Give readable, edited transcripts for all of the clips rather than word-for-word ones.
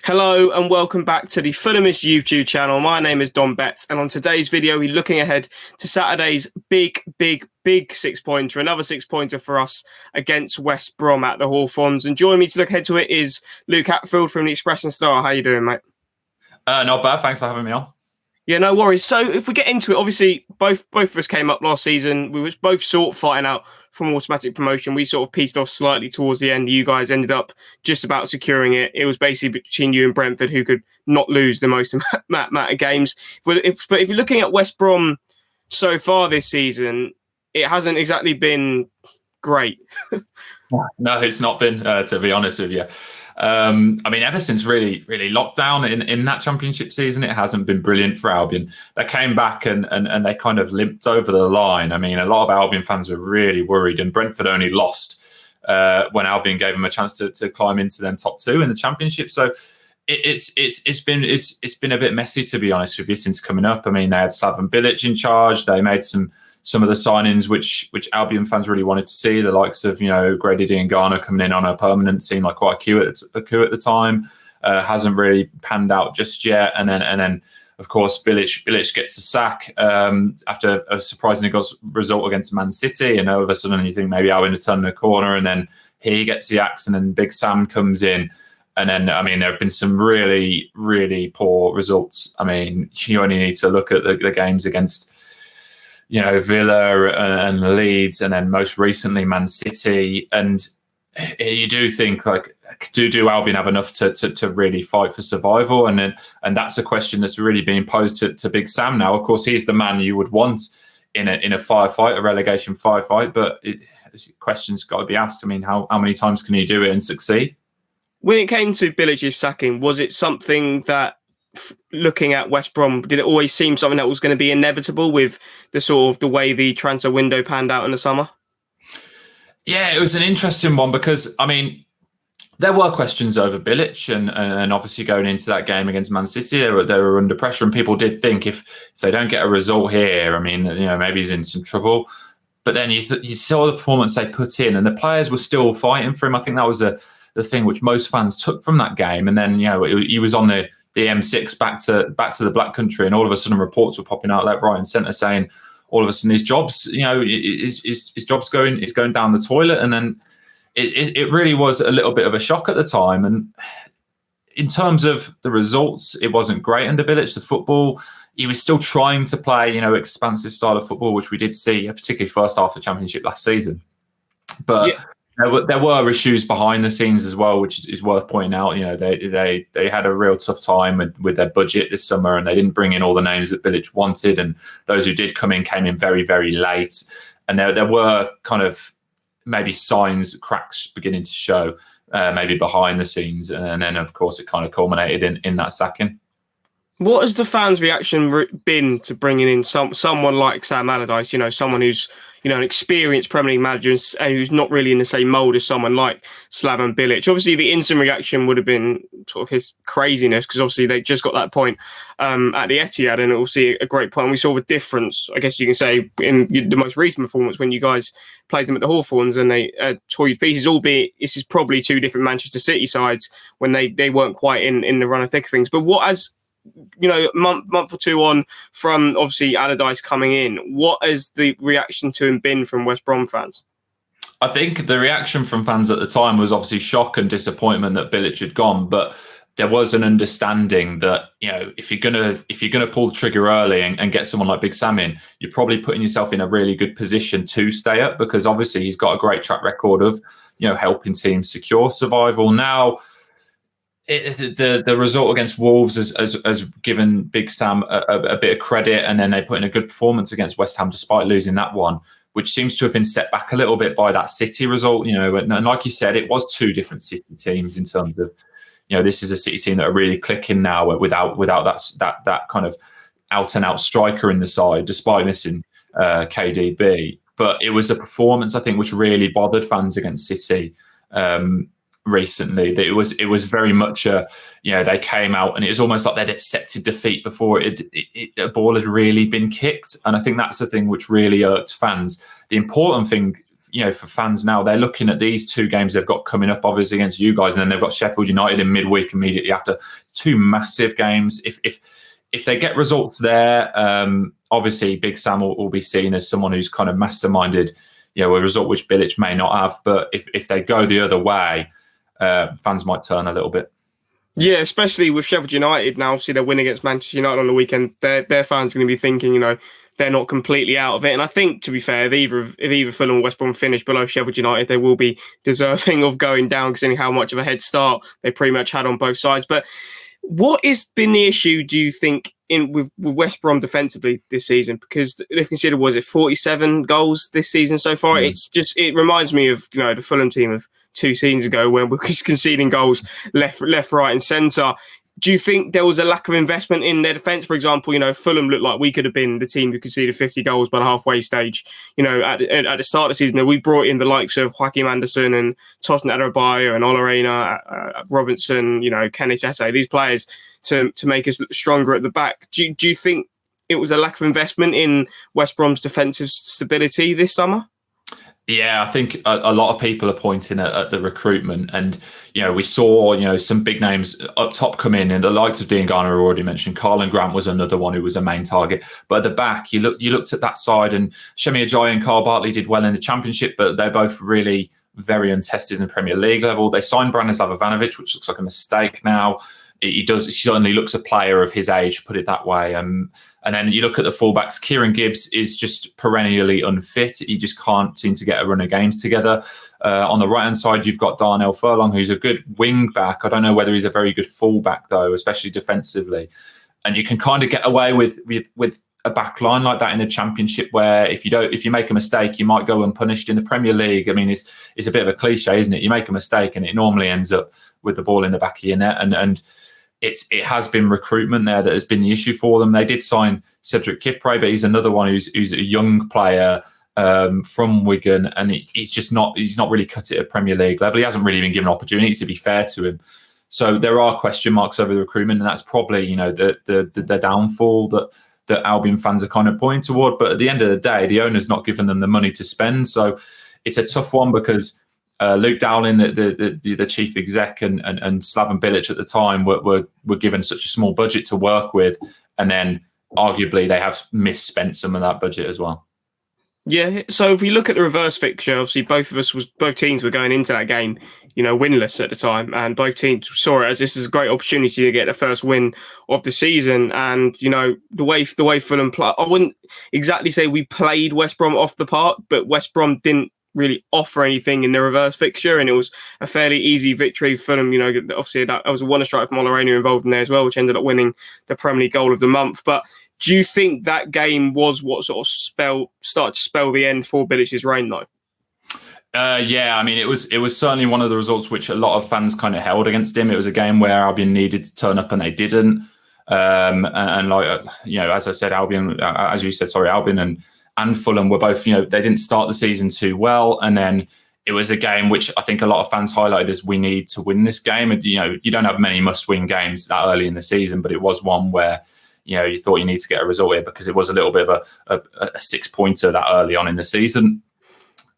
Hello and welcome back to the Fulhamish YouTube channel. My name is Don Betts, and on today's video we're looking ahead to Saturday's big 6-pointer, another 6-pointer for us against West Brom at the Hawthorns. And joining me to look ahead to it is Luke Hatfield from the Express and Star. How you doing, mate? Not bad, thanks for having me on. Yeah, no worries. So if we get into it, obviously both of us came up last season. We was both sort of fighting out from automatic promotion. We sort of pieced off slightly towards the end. You guys ended up just about securing it. It was basically between you and Brentford who could not lose the most amount of games. But if you're looking at West Brom so far this season, it hasn't exactly been great. No, it's not been, to be honest with you. I mean, ever since really lockdown in that championship season, it hasn't been brilliant for Albion. They came back and they kind of limped over the line. I mean, a lot of Albion fans were really worried, and Brentford only lost when Albion gave them a chance to climb into them top two in the championship. So it's been a bit messy, to be honest with you, since coming up. I mean, they had Slaven Bilic in charge. They made some of the signings which Albion fans really wanted to see, the likes of, Grady Diangana coming in on a permanent, seemed like quite a coup at the time. Hasn't really panned out just yet. And then of course, Bilic gets a sack after a surprisingly good result against Man City. And all of a sudden you think maybe Albion are turning the corner, and then he gets the axe, and then Big Sam comes in. And then, I mean, there have been some really poor results. I mean, you only need to look at the games against Villa and Leeds, and then most recently Man City. And you do think, like, do Albion have enough to really fight for survival? And that's a question that's really being posed to Big Sam now. Of course, he's the man you would want in a firefight, a relegation firefight. But questions got to be asked. I mean, how many times can you do it and succeed? When it came to Bilic's sacking, was it something that, looking at West Brom, did it always seem something that was going to be inevitable with the way the transfer window panned out in the summer? Yeah, it was an interesting one because, I mean, there were questions over Bilic, and obviously going into that game against Man City, they were under pressure, and people did think if they don't get a result here, I mean, maybe he's in some trouble. But then you saw the performance they put in, and the players were still fighting for him. I think that was the thing which most fans took from that game. And then, he was on the M6 back to the Black Country, and all of a sudden reports were popping out left, right, and centre saying all of a sudden his job's going down the toilet. And then it really was a little bit of a shock at the time. And in terms of the results, it wasn't great under Bilic. The football, he was still trying to play, expansive style of football, which we did see, particularly first half of the Championship last season. But yeah, there were issues behind the scenes as well, which is worth pointing out. They had a real tough time with their budget this summer, and they didn't bring in all the names that Bilic wanted. And those who did come in came in very, very late. And there were kind of maybe signs, cracks beginning to show, maybe behind the scenes. And then, of course, it kind of culminated in that sacking. What has the fans' reaction been to bringing in someone like Sam Allardyce? Someone who's an experienced Premier League manager and who's not really in the same mould as someone like Slaven Bilic. Obviously, the instant reaction would have been sort of his craziness, because obviously they just got that point at the Etihad, and obviously a great point. We saw the difference, I guess you can say, in the most recent performance when you guys played them at the Hawthorns and they tore you to pieces. Albeit this is probably two different Manchester City sides when they weren't quite in the run of thick of things. But what has month or two on from obviously Allardyce coming in, what has the reaction to him been from West Brom fans? I think the reaction from fans at the time was obviously shock and disappointment that Bilic had gone, but there was an understanding that if you're gonna pull the trigger early and get someone like Big Sam in, you're probably putting yourself in a really good position to stay up, because obviously he's got a great track record of helping teams secure survival. Now, the result against Wolves has given Big Sam a bit of credit, and then they put in a good performance against West Ham despite losing that one, which seems to have been set back a little bit by that City result. And like you said, it was two different City teams in terms of, this is a City team that are really clicking now without that kind of out and out striker in the side, despite missing KDB. But it was a performance, I think, which really bothered fans against City recently. That it was very much they came out and it was almost like they'd accepted defeat before a ball had really been kicked. And I think that's the thing which really irked fans. The important thing for fans now, they're looking at these 2 games they've got coming up, obviously against you guys, and then they've got Sheffield United in midweek immediately after. 2 massive games. If they get results there, obviously Big Sam will be seen as someone who's kind of masterminded, a result which Bilic may not have. But if they go the other way, fans might turn a little bit. Yeah, especially with Sheffield United now. Obviously, their win against Manchester United on the weekend, their fans are going to be thinking, they're not completely out of it. And I think, to be fair, if either Fulham or West Brom finish below Sheffield United, they will be deserving of going down, considering how much of a head start they pretty much had on both sides. But what has been the issue, do you think, with West Brom defensively this season? Because they've considered, 47 goals this season so far? It reminds me of the Fulham team of 2 seasons ago, where we're just conceding goals left, right, and centre. Do you think there was a lack of investment in their defence? For example, Fulham looked like we could have been the team who conceded 50 goals by the halfway stage. At the start of the season, we brought in the likes of Joaquim Anderson and Tosin Adarabioyo and Olarina Robinson, Kenny Tete, these players to make us stronger at the back. Do you think it was a lack of investment in West Brom's defensive stability this summer? Yeah, I think a lot of people are pointing at the recruitment, and we saw some big names up top come in, and the likes of Dean Garner already mentioned. Carlin Grant was another one who was a main target, but at the back you looked at that side, and Shemi Ajayi and Carl Bartley did well in the Championship, but they're both really very untested in the Premier League level. They signed Branislav Ivanovic, which looks like a mistake now. He certainly looks a player of his age, put it that way. And then you look at the fullbacks. Kieran Gibbs is just perennially unfit. He just can't seem to get a run of games together. On the right-hand side, you've got Darnell Furlong, who's a good wing back. I don't know whether he's a very good fullback, though, especially defensively. And you can kind of get away with a back line like that in the Championship, where if you make a mistake, you might go unpunished. In the Premier League, I mean, it's a bit of a cliche, isn't it? You make a mistake and it normally ends up with the ball in the back of your net. And it has been recruitment there that has been the issue for them. They did sign Cedric Kipre, but he's another one who's a young player from Wigan, and he's not really cut it at Premier League level. He hasn't really been given an opportunity, to be fair to him. So there are question marks over the recruitment, and that's probably the downfall that Albion fans are kind of pointing toward. But at the end of the day, the owner's not given them the money to spend, so it's a tough one because Luke Dowling, the chief exec, and Slaven Bilic at the time were given such a small budget to work with, and then arguably they have misspent some of that budget as well. Yeah, so if we look at the reverse fixture, obviously both teams were going into that game, winless at the time, and both teams saw it as this is a great opportunity to get the first win of the season. And the way Fulham play, I wouldn't exactly say we played West Brom off the park, but West Brom didn't really offer anything in the reverse fixture, and it was a fairly easy victory for them. Obviously that was a wonder strike from Olarina involved in there as well, which ended up winning the Premier League goal of the month. But do you think that game was what sort of started to spell the end for Bilic's reign, though? Yeah, I mean, it was certainly one of the results which a lot of fans kind of held against him. It was a game where Albion needed to turn up and they didn't. And as I said, Albion and Fulham were both, they didn't start the season too well. And then it was a game which I think a lot of fans highlighted as we need to win this game. And, you don't have many must-win games that early in the season, but it was one where, you thought you need to get a result here because it was a little bit of a 6-pointer that early on in the season.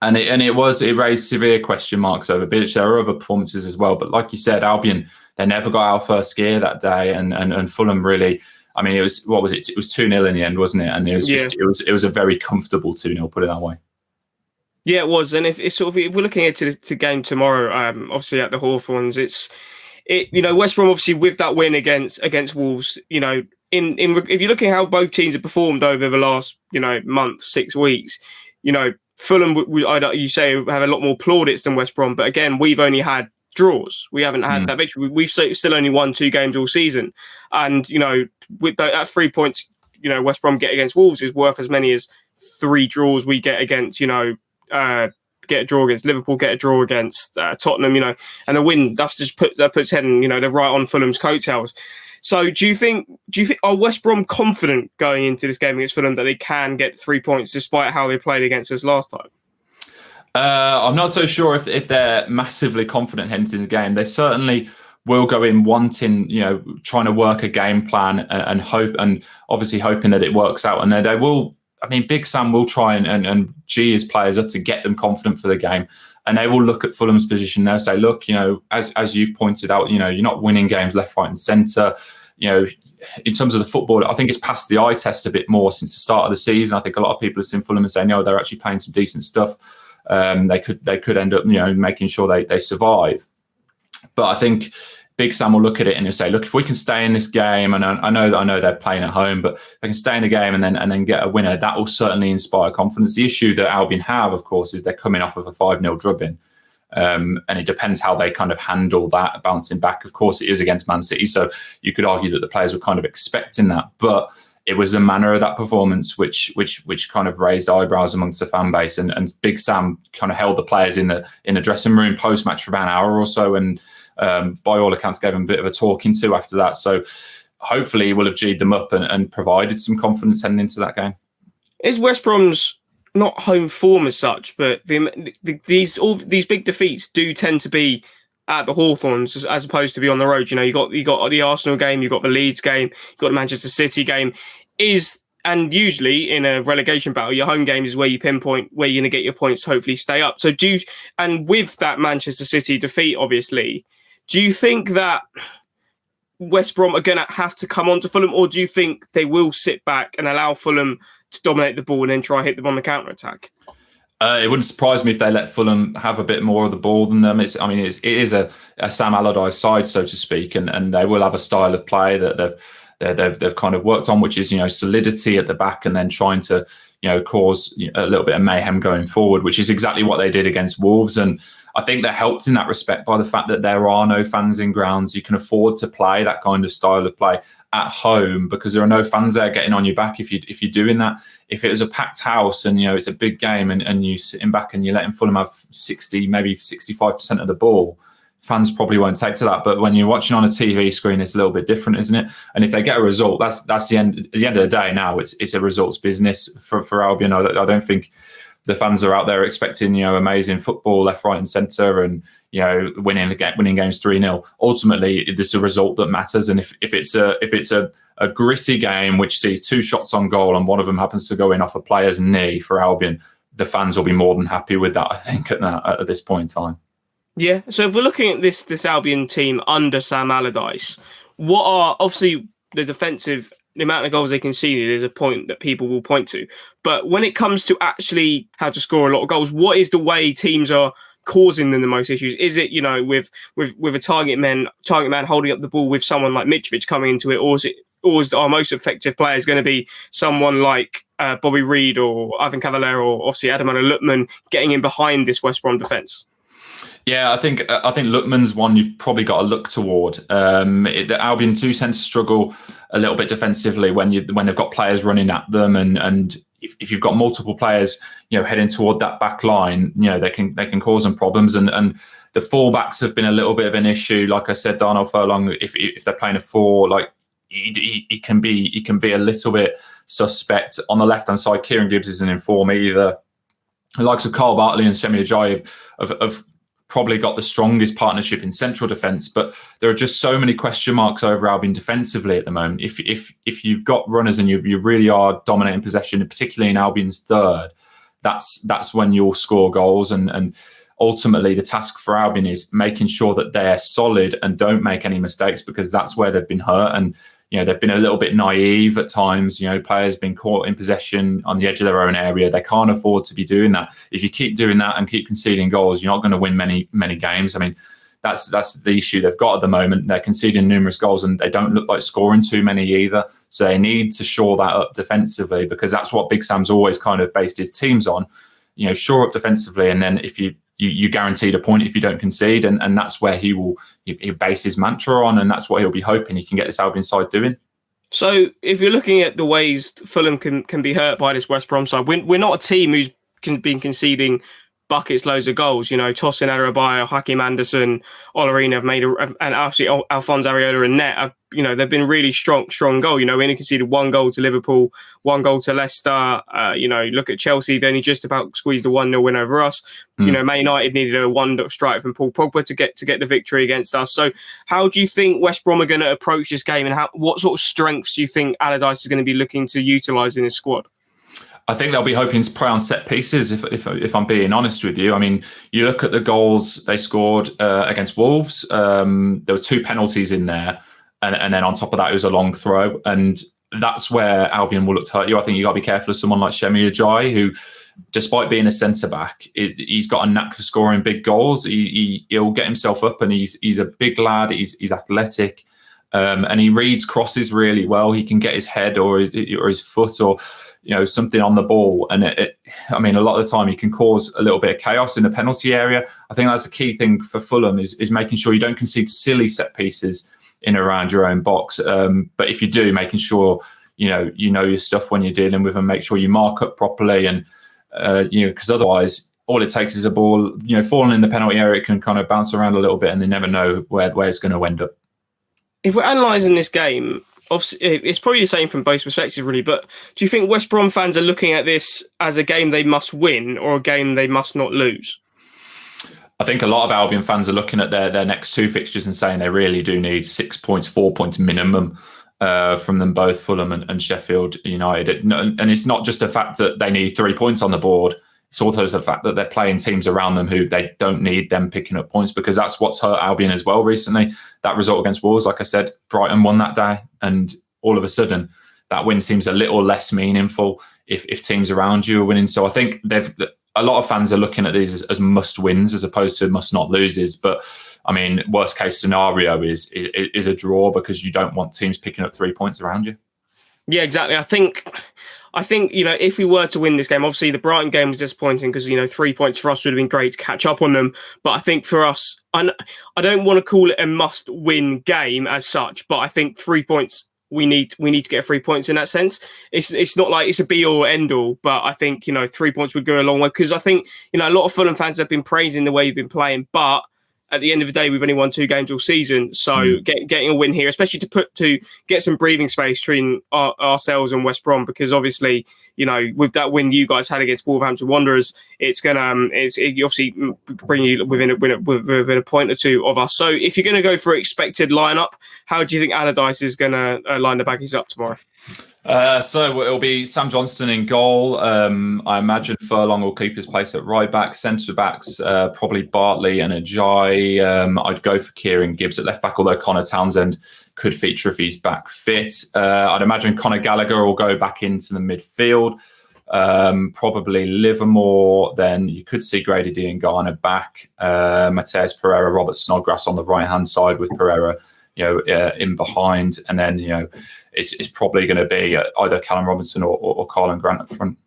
And it raised severe question marks over Bilic. There are other performances as well. But like you said, Albion, they never got out of first gear that day. And Fulham really, I mean, it was 2-0 in the end, wasn't it? And it was it was a very comfortable 2-0, put it that way. Yeah, it was. And if we're looking at the game tomorrow, obviously at the Hawthorns, West Brom obviously with that win against Wolves, if you're looking at how both teams have performed over the last month, 6 weeks, Fulham, you say, have a lot more plaudits than West Brom, but again, we've only had draws. We haven't had that victory. We've still only won 2 games all season, and with that 3 points, West Brom get against Wolves is worth as many as 3 draws we get against get a draw against Liverpool, get a draw against Tottenham, and a win. That's just puts head and they're right on Fulham's coattails. So do you think are West Brom confident going into this game against Fulham that they can get 3 points despite how they played against us last time? I'm not so sure if they're massively confident heading into the game. They certainly will go in wanting, trying to work a game plan and hope, and obviously hoping that it works out. And they will I mean, Big Sam will try and G his players up to get them confident for the game. And they will look at Fulham's position. They'll say, look, as you've pointed out, you're not winning games left, right, and centre. In terms of the football, I think it's passed the eye test a bit more since the start of the season. I think a lot of people have seen Fulham and saying, they're actually playing some decent stuff. They could end up, making sure they survive. But I think Big Sam will look at it and he'll say, look, if we can stay in this game, and I know they're playing at home, but they can stay in the game and then get a winner, that will certainly inspire confidence. The issue that Albion have, of course, is they're coming off of a 5-0 drubbing. And it depends how they kind of handle that bouncing back. Of course, it is against Man City, so you could argue that the players were kind of expecting that, but it was the manner of that performance which kind of raised eyebrows amongst the fan base. And Big Sam kind of held the players in the dressing room post match for about an hour or so, and by all accounts gave them a bit of a talking to after that. So hopefully he will have G'd them up and provided some confidence heading into that game. Is West Brom's not home form as such, but these big defeats do tend to be at the Hawthorns as opposed to be on the road? You got the Arsenal game, you got the Leeds game, you got the Manchester City game. And usually in a relegation battle, your home game is where you pinpoint where you're going to get your points to hopefully stay up. So and with that Manchester City defeat, obviously, do you think that West Brom are going to have to come on to Fulham, or do you think they will sit back and allow Fulham to dominate the ball and then try hit them on the counter-attack? It wouldn't surprise me if they let Fulham have a bit more of the ball than them. It is a Sam Allardyce side, so to speak, and they will have a style of play that they've kind of worked on, which is solidity at the back and then trying to cause a little bit of mayhem going forward, which is exactly what they did against Wolves. And I think they're helped in that respect by the fact that there are no fans in grounds. You can afford to play that kind of style of play at home because there are no fans there getting on your back if you're doing that. If it was a packed house and it's a big game and you sitting back and you're letting Fulham have 60, maybe 65% of the ball, fans probably won't take to that. But when you're watching on a TV screen, it's a little bit different, isn't it? And if they get a result, that's the end. At the end of the day, now it's a results business for Albion. I don't think the fans are out there expecting amazing football left, right, and centre, and winning games 3-0. Ultimately, it's a result that matters. And if it's a gritty game which sees 2 shots on goal and one of them happens to go in off a player's knee for Albion, the fans will be more than happy with that, I think, at this point in time. Yeah. So if we're looking at this Albion team under Sam Allardyce, what are obviously the amount of goals they conceded is a point that people will point to. But when it comes to actually how to score a lot of goals, what is the way teams are causing them the most issues? Is it, with a target man holding up the ball with someone like Mitrovic coming into it, or is our most effective player is going to be someone like Bobby Reid or Ivan Cavalier or obviously Ademola Lookman getting in behind this West Brom defence? Yeah, I think Lookman's one you've probably got to look toward. The Albion tend to struggle a little bit defensively when they've got players running at them, and if you've got multiple players, heading toward that back line, they can cause them problems. And the fullbacks have been a little bit of an issue. Like I said, Darnell Furlong, if they're playing a 4, like he can be a little bit suspect on the left hand side. Kieran Gibbs isn't in form either. The likes of Carl Bartley and Semi Ajayi have probably got the strongest partnership in central defence, but there are just so many question marks over Albion defensively at the moment. If you've got runners and you really are dominating possession, particularly in Albion's third, that's when you'll score goals. And ultimately, the task for Albion is making sure that they're solid and don't make any mistakes, because that's where they've been hurt. And they've been a little bit naive at times. Players been caught in possession on the edge of their own area. They can't afford to be doing that. If you keep doing that and keep conceding goals, you're not going to win many games. I mean, that's the issue they've got at the moment. They're conceding numerous goals and they don't look like scoring too many either. So they need to shore that up defensively, because that's what Big Sam's always kind of based his teams on. Shore up defensively, and then if you guaranteed a point if you don't concede, and that's where he'll base his mantra on, and that's what he'll be hoping he can get this Albion side doing. So if you're looking at the ways Fulham can be hurt by this West Brom side, we're not a team who's been conceding buckets loads of goals. Tosin Adarabioyo, Hakim Anderson, Olorina have made and obviously Alphonse Areola and Net they've been really strong goal. We only conceded 1 goal to Liverpool, 1 goal to Leicester. Look at Chelsea, they only just about squeezed a 1-0 win over us. Man United needed a 1 strike from Paul Pogba to get the victory against us. So how do you think West Brom are going to approach this game, and what sort of strengths do you think Allardyce is going to be looking to utilise in his squad? I think they'll be hoping to play on set pieces, if I'm being honest with you. I mean, you look at the goals they scored against Wolves. There were 2 penalties in there, and then on top of that, it was a long throw. And that's where Albion will look to hurt you. I think you got to be careful of someone like Shemi Ajayi, who, despite being a centre-back, he's got a knack for scoring big goals. He'll get himself up, and he's a big lad. He's athletic. And he reads crosses really well. He can get his head or his foot or something on the ball. And I mean, a lot of the time he can cause a little bit of chaos in the penalty area. I think that's a key thing for Fulham is making sure you don't concede silly set pieces in around your own box. But if you do, making sure you know your stuff when you're dealing with them. Make sure you mark up properly, and because otherwise, all it takes is a ball falling in the penalty area. It can kind of bounce around a little bit, and they never know where it's going to end up. If we're analysing this game, obviously, it's probably the same from both perspectives, really. But do you think West Brom fans are looking at this as a game they must win or a game they must not lose? I think a lot of Albion fans are looking at their next 2 fixtures and saying they really do need 6 points, 4 points minimum from them both, Fulham and Sheffield United. And it's not just the fact that they need 3 points on the board. It's also the fact that they're playing teams around them who they don't need them picking up points, because that's what's hurt Albion as well recently. That result against Wolves, like I said, Brighton won that day, and all of a sudden that win seems a little less meaningful if teams around you are winning. So I think a lot of fans are looking at these as must wins as opposed to must not loses. But I mean, worst case scenario is a draw, because you don't want teams picking up 3 points around you. Yeah, exactly. I think if we were to win this game, obviously the Brighton game was disappointing because 3 points for us would have been great to catch up on them. But I think for us, I don't want to call it a must-win game as such, but I think 3 points. We need to get 3 points in that sense. It's not like it's a be all end all, but I think 3 points would go a long way, because I think a lot of Fulham fans have been praising the way you've been playing, but at the end of the day, we've only won 2 games all season. So getting a win here, especially to get some breathing space between ourselves and West Brom, because obviously, with that win you guys had against Wolverhampton Wanderers, it's obviously bring you within a point or 2 of us. So if you're going to go for expected lineup, how do you think Allardyce is going to line the Baggies up tomorrow? So it'll be Sam Johnston in goal. I imagine Furlong will keep his place at right back. Centre backs, probably Bartley and Ajayi. I'd go for Kieran Gibbs at left back, although Connor Townsend could feature if he's back fit. I'd imagine Conor Gallagher will go back into the midfield. Probably Livermore. Then you could see Grady Diangana back. Mateus Pereira, Robert Snodgrass on the right hand side with Pereira in behind, and then it's probably going to be either Callum Robinson or Carlin Grant up front.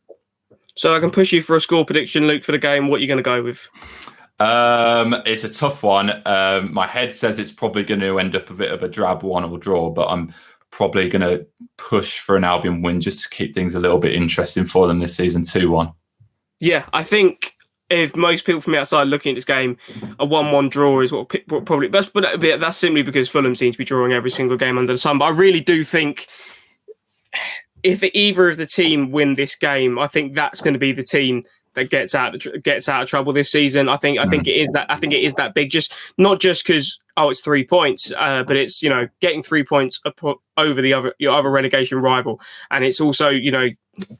So I can push you for a score prediction, Luke, for the game. What are you going to go with? It's a tough one. My head says it's probably going to end up a bit of a drab 1-1 draw, but I'm probably going to push for an Albion win just to keep things a little bit interesting for them this season. 2-1. Yeah, I think if most people from the outside looking at this game, a 1-1 draw is what probably best, but that's simply because Fulham seems to be drawing every single game under the sun. But I really do think if either of the team win this game, I think that's going to be the team that gets out of trouble this season. I think it is that big. Just not just because it's 3 points, but it's getting 3 points over your other relegation rival, and it's also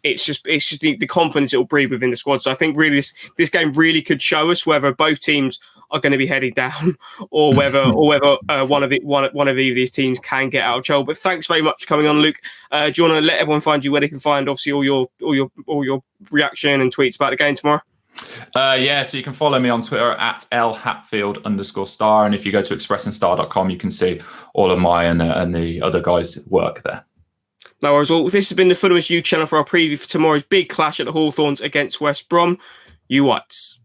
it's just the confidence it will breed within the squad. So I think really this game really could show us whether both teams are going to be heading down, or whether one of either of these teams can get out of trouble. But thanks very much for coming on, Luke. Do you want to let everyone find you where they can find obviously all your reaction and tweets about the game tomorrow? So you can follow me on Twitter at @LHatfield_star, and if you go to expressandStar.com, you can see all of my and the other guys' work there. No worries. Well, this has been the Fulhamish YouTube channel for our preview for tomorrow's big clash at the Hawthorns against West Brom. You Whites.